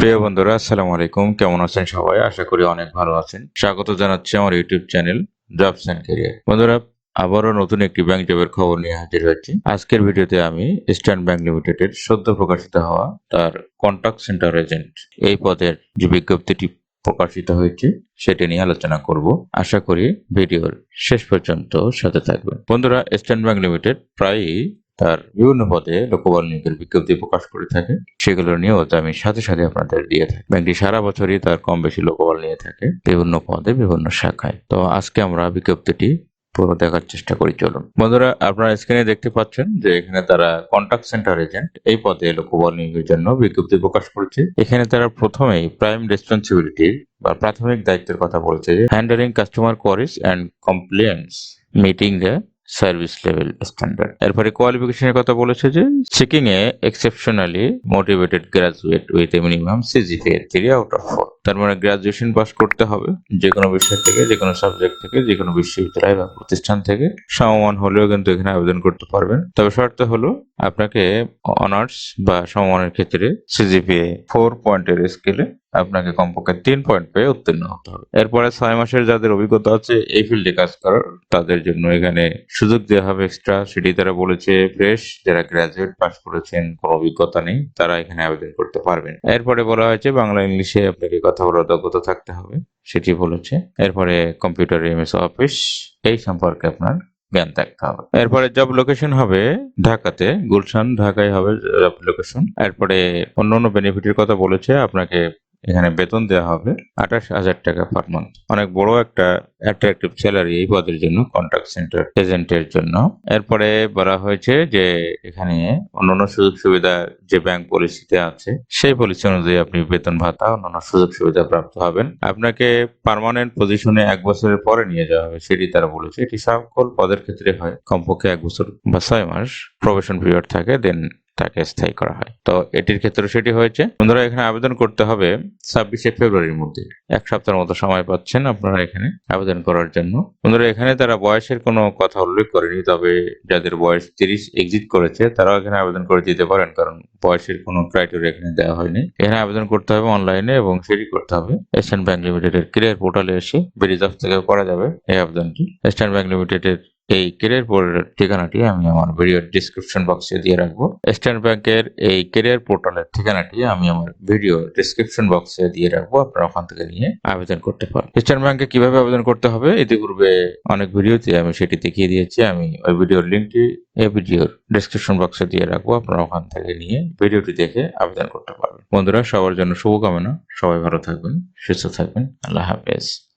প্রিয় বন্ধুরা, আসসালামু আলাইকুম। কেমন আছেন সবাই? আশা করি অনেক ভালো আছেন। স্বাগত জানাচ্ছি আমার YouTube channel Jobs and Career. বন্ধুরা, আবারও নতুন একটি ব্যাংক জবের খবর নিয়ে হাজির হয়েছি। আজকের ভিডিওতে আমি ইস্টার্ন ব্যাংক লিমিটেডের সদ্য প্রকাশিত হওয়া তার কন্টাক্ট সেন্টার এজেন্ট এই পদের যে বিজ্ঞপ্তিটি প্রকাশিত হয়েছে সেটি নিয়ে আলোচনা করব। আশা করি ভিডিওর শেষ পর্যন্ত সাথে থাকবেন। বন্ধুরা, ইস্টার্ন ব্যাংক লিমিটেড প্রায়ই তার বিভিন্ন পদে লোকবল নিয়োগের বিজ্ঞপ্তি প্রকাশ করে থাকে। সেগুলো নিয়েও আমি সাথে সাথে আপনাদের দিয়ে থাকি। ব্যাংকটি সারা বছরই তার কম বেশি লোকবল নিয়ে থাকে বিভিন্ন পদে বিভিন্ন শাখায়। তো আজকে আমরা বিজ্ঞপ্তিটি পুরো দেখার চেষ্টা করি, চলুন। বন্ধুরা, আপনারা স্ক্রিনে দেখতে পাচ্ছেন যে এখানে তারা কন্টাক্ট সেন্টার এজেন্ট এই পদে লোকবল নিয়োগের জন্য বিজ্ঞপ্তি প্রকাশ করেছে। এখানে তারা প্রথমেই প্রাইম রেসপন্সিবিলিটি বা প্রাথমিক দায়িত্বের কথা বলছে যে handling customer queries and complaints meeting the service level standard. এরপরে কোয়ালিফিকেশনের কথা বলেছে যে seeking A exceptionally motivated graduate with a minimum CGPA 3/4। তার মানে গ্রাজুয়েশন পাস করতে হবে যে কোনো বিষয় থেকে, যে কোনো সাবজেক্ট থেকে, যে কোনো বিশ্ববিদ্যালয় বা প্রতিষ্ঠান থেকে। সমমান হলেও কিন্তু এখানে আবেদন করতে পারবেন। তবে শর্ত হলো আপনাকে অনার্স বা সমমানের ক্ষেত্রে সিজিপিএ 4 পয়েন্টের স্কেলে আপনাকে কমপক্ষে 3 পয়েন্ট পেয়ে উত্তীর্ণ হতে হবে। এরপরে 6 মাসের যাদের অভিজ্ঞতা আছে এই ফিল্ডে কাজ করার, তাদের জন্য এখানে সুযোগ দেওয়া হবে এক্সট্রা। সেটি তারা বলেছে ফ্রেশ, যারা গ্রাজুয়েট পাস করেছেন, কোনো অভিজ্ঞতা নেই, তারা এখানে আবেদন করতে পারবেন। এরপরে বলা হয়েছে বাংলা ইংলিশে আপনাকে কথা বলার দক্ষতা থাকতে হবে, সেটি বলেছে। এরপরে কম্পিউটার এমএস অফিস এই সম্পর্কে আপনার জ্ঞান থাকতে হবে। এরপরে জব লোকেশন হবে ঢাকাতে, গুলশান ঢাকায় হবে জব লোকেশন। এরপরে অন্যান্য বেনিফিটের কথা বলেছে, আপনাকে এখানে বেতন দেওয়া হবে 28,000 টাকা পার মান্থ। অনেক বড় একটা অ্যাট্রাকটিভ স্যালারি এই পদের জন্য, কন্টাক্ট সেন্টার এজেন্টের জন্য। এরপরে বলা হয়েছে যে এখানে অন্যান্য সুযোগ সুবিধা যে ব্যাংক পলিসিতে আছে সেই পলিসি অনুযায়ী আপনি বেতন ভাতা অন্যান্য সুযোগ সুবিধা প্রাপ্ত হবেন। আপনাকে পার্মানেন্ট পজিশনে 1 বছরের পরে নিয়ে যাওয়া হবে, সেটি তারা বলেছে। এটি সকল পদের ক্ষেত্রে হয়, কমপক্ষে 1 বছর বা 6 মাস প্রবেশন পিরিয়ড থাকে, দেন তাকে স্থায়ী করা হয়। তো এটির ক্ষেত্রে সেটি হয়েছে। বন্ধুরা, এখানে আবেদন করতে হবে 26শে ফেব্রুয়ারির মধ্যে। 1 সপ্তাহের মতো সময় পাচ্ছেন আপনারা এখানে আবেদন করার জন্য। বন্ধুরা, এখানে তারা বয়সের কোনো কথা উল্লেখ করেনি, তবে যাদের বয়স 30 এক্সিট করেছে তারাও এখানে আবেদন করে দিতে পারেন, কারণ বয়সের কোনো ক্রাইটেরিয়া এখানে দেওয়া হয়নি। এখানে আবেদন করতে হবে অনলাইনে এবং সেটি করতে হবে ইস্টার্ন ব্যাংক লিমিটেডের ক্যারিয়ার পোর্টালে এসে। ব্রিজ অফ থেকে করা যাবে এই আবেদনটি। ইস্টার্ন ব্যাংক লিমিটেডের এই ক্যারিয়ার পোর্টালের ঠিকানাটি আমি আমার ভিডিওর ডিসক্রিপশন বক্সে দিয়ে রাখবো। ইস্টার্ন ব্যাংকের এই ক্যারিয়ার পোর্টালের ঠিকানাটি আমি আমার ভিডিও ডিসক্রিপশন বক্সে দিয়ে রাখবো, আপনারা ওখান থেকে নিয়ে আবেদন করতে পারেন। ইস্টার্ন ব্যাংকে কিভাবে আবেদন করতে হবে ইতিপূর্বে অনেক ভিডিওতে আমি সেটি দেখিয়ে দিয়েছি। আমি ওই ভিডিওর লিঙ্কটি এই ভিডিওর ডিসক্রিপশন বক্সে দিয়ে রাখবো, আপনারা ওখান থেকে নিয়ে ভিডিওটি দেখে আবেদন করতে পারবেন। বন্ধুরা, সবার জন্য শুভকামনা। সবাই ভালো থাকবেন, সুস্থ থাকবেন। আল্লাহ হাফেজ।